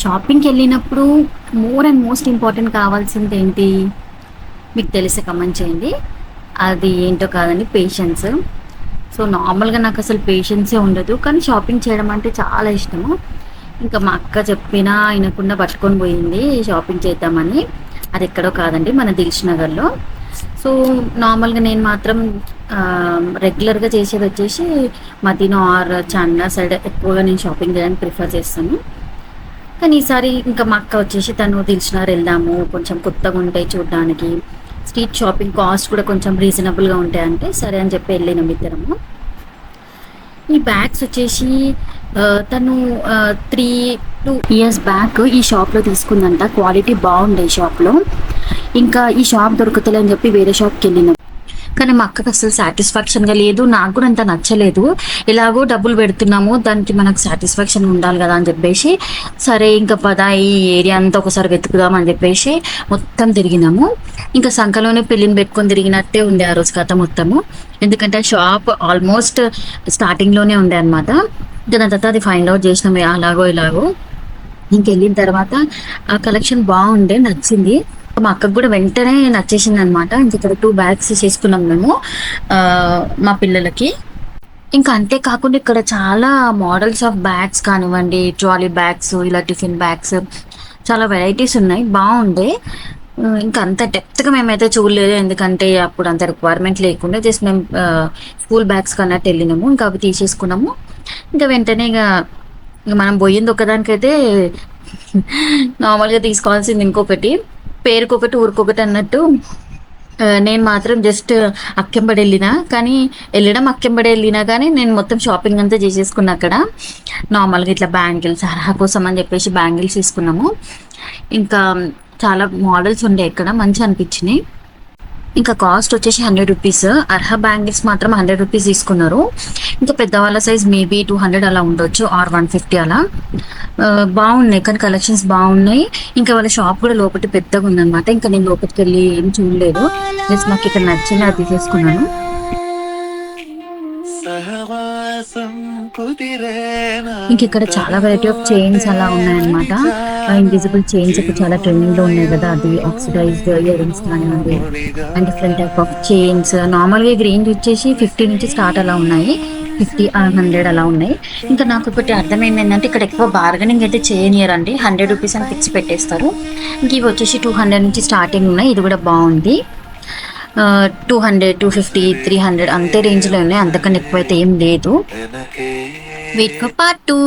షాపింగ్‌కి వెళ్ళినప్పుడు more and most important కావాల్సింది ఏంటి? మీకు తెలిస్తే కమెంట్ చేయండి. అది ఏంటో కాదండి, పేషెన్స్. సో, నార్మల్‌గా నాకసలు పేషెన్సే ఉండదు. కానీ షాపింగ్ చేయడం అంటే చాలా ఇష్టము. ఇంకా మా అక్క చెప్పినా ఇనకుండా పట్టుకొని పోయింది షాపింగ్ చేద్దామని. అదెక్కడో కాదండి, మన దిల్ష్ నగర్‌లో. సో, నార్మల్‌గా నేను మాత్రం రెగ్యులర్‌గా చేసేదొచ్చేసి మదీనా ఆర్ చార్మినార్ సైడ్ ఎక్కువగా నేను షాపింగ్ చేయడానికి ప్రిఫర్ చేస్తాను. కానీ ఈసారి ఇంకా మా అక్క వచ్చేసి తను దిల్షుక్నగర్ వెళ్దాము, కొంచెం కొత్తగా ఉంటాయి చూడడానికి, స్ట్రీట్ షాపింగ్ కాస్ట్ కూడా కొంచెం రీజనబుల్గా ఉంటాయంటే సరే అని చెప్పి వెళ్ళినాం ఇద్దరము. ఈ బ్యాగ్స్ వచ్చేసి తను 3-2 ఇయర్స్ బ్యాక్ ఈ షాప్లో తీసుకుందంట. క్వాలిటీ బాగుండే ఈ షాప్లో. ఇంకా ఈ షాప్ దొరుకుతలే అని చెప్పి వేరే షాప్కి వెళ్ళినాం. కానీ మా అక్కకి అసలు సాటిస్ఫాక్షన్గా లేదు, నాకు కూడా అంత నచ్చలేదు. ఎలాగో డబ్బులు పెడుతున్నాము, దానికి మనకు సాటిస్ఫాక్షన్ ఉండాలి కదా అని చెప్పేసి సరే ఇంకా పద ఈ ఏరియా అంతా ఒకసారి వెతుకుదాం అని చెప్పేసి మొత్తం తిరిగినాము. ఇంకా సంఖలోనే పెళ్ళిని పెట్టుకొని తిరిగినట్టే ఉండే ఆ రోజు కథ మొత్తము. ఎందుకంటే షాప్ ఆల్మోస్ట్ స్టార్టింగ్లోనే ఉండే అనమాట. ఇంకా దాని తర్వాత అది ఫైండ్ అవుట్ చేసినాం అలాగో ఇలాగో. ఇంకెళ్ళిన తర్వాత ఆ కలెక్షన్ బాగుండే, నచ్చింది. మా అక్కకు కూడా వెంటనే నచ్చేసింది అనమాట. ఇంక ఇక్కడ 2 బ్యాగ్స్ చేసుకున్నాం మేము మా పిల్లలకి. ఇంకా అంతేకాకుండా ఇక్కడ చాలా మోడల్స్ ఆఫ్ బ్యాగ్స్ కానివ్వండి, ట్రాలీ బ్యాగ్స్, ఇలా టిఫిన్ బ్యాగ్స్, చాలా వెరైటీస్ ఉన్నాయి, బాగుండే. ఇంకా అంత డెప్త్గా మేమైతే చూడలేదు, ఎందుకంటే అప్పుడు అంత రిక్వైర్మెంట్ లేకుండా జస్ట్ మేము స్కూల్ బ్యాగ్స్ కన్నట్టు వెళ్ళినాము. ఇంకా అవి తీసేసుకున్నాము. ఇంకా వెంటనే ఇక మనం పోయింది ఒకదానికైతే నార్మల్గా తీసుకోవాల్సింది ఇంకొకటి, పేరుకొకటి ఊరికొకటి అన్నట్టు. నేను మాత్రం జస్ట్ అక్కెంబడి వెళ్ళినా, కానీ అక్కెంబడి వెళ్ళినా కానీ నేను మొత్తం షాపింగ్ అంతా చేసేసుకున్నా అక్కడ. నార్మల్గా ఇట్లా బ్యాంగిల్స్ అర్హా కోసం అని చెప్పేసి బ్యాంగిల్స్ తీసుకున్నాము. ఇంకా చాలా మోడల్స్ ఉండే ఇక్కడ, మంచి అనిపించినాయి. ఇంకా కాస్ట్ వచ్చేసి 100 రూపీస్. అర్హా బ్యాంగిల్స్ మాత్రం 100 రూపీస్ తీసుకున్నారు. ఇంకా పెద్దవాళ్ళ సైజ్ మేబీ 200 అలా ఉండొచ్చు, ఆర్ 150 అలా. బాగున్నాయి, కానీ కలెక్షన్స్ బాగున్నాయి. ఇంకా వాళ్ళ షాప్ కూడా లోపల పెద్దగా ఉందన్నమాట. ఇంకా నేను లోపలికి వెళ్ళి ఏం చూడలేదు, జస్ట్ నాకు ఇక్కడ నచ్చింది అది తీసేసుకున్నాను. ఇంక ఇక్కడ చాలా వెరైటీ ఆఫ్ చైన్స్ అలా ఉన్నాయన్నమాట. ఇన్విజిబుల్ చైన్స్ ఇప్పుడు చాలా ట్రెండింగ్ లో ఉన్నాయి కదా, అది ఆక్సిడైజ్డ్ ఇయర్ రింగ్స్ కానివ్వండి, and different type of chains. నార్మల్గా రేంజ్ వచ్చేసి 50 నుంచి స్టార్ట్ అలా ఉన్నాయి, 50 100 అలా ఉన్నాయి. ఇంకా నాకు ఒకటి అర్థమైంది ఏంటంటే ఇక్కడ ఎక్కువ బార్గెనింగ్ అయితే చేయనియరండి, 100 రూపీస్ అని ఫిక్స్ పెట్టేస్తారు. ఇంక ఇవి వచ్చేసి 200 నుంచి స్టార్టింగ్ ఉన్నాయి. ఇది కూడా బాగుంది. 200, 250, 300 అంతే రేంజ్లో ఉన్నాయి, అంతకన్నా ఎక్కువైతే ఏం లేదు. Wait for part 2.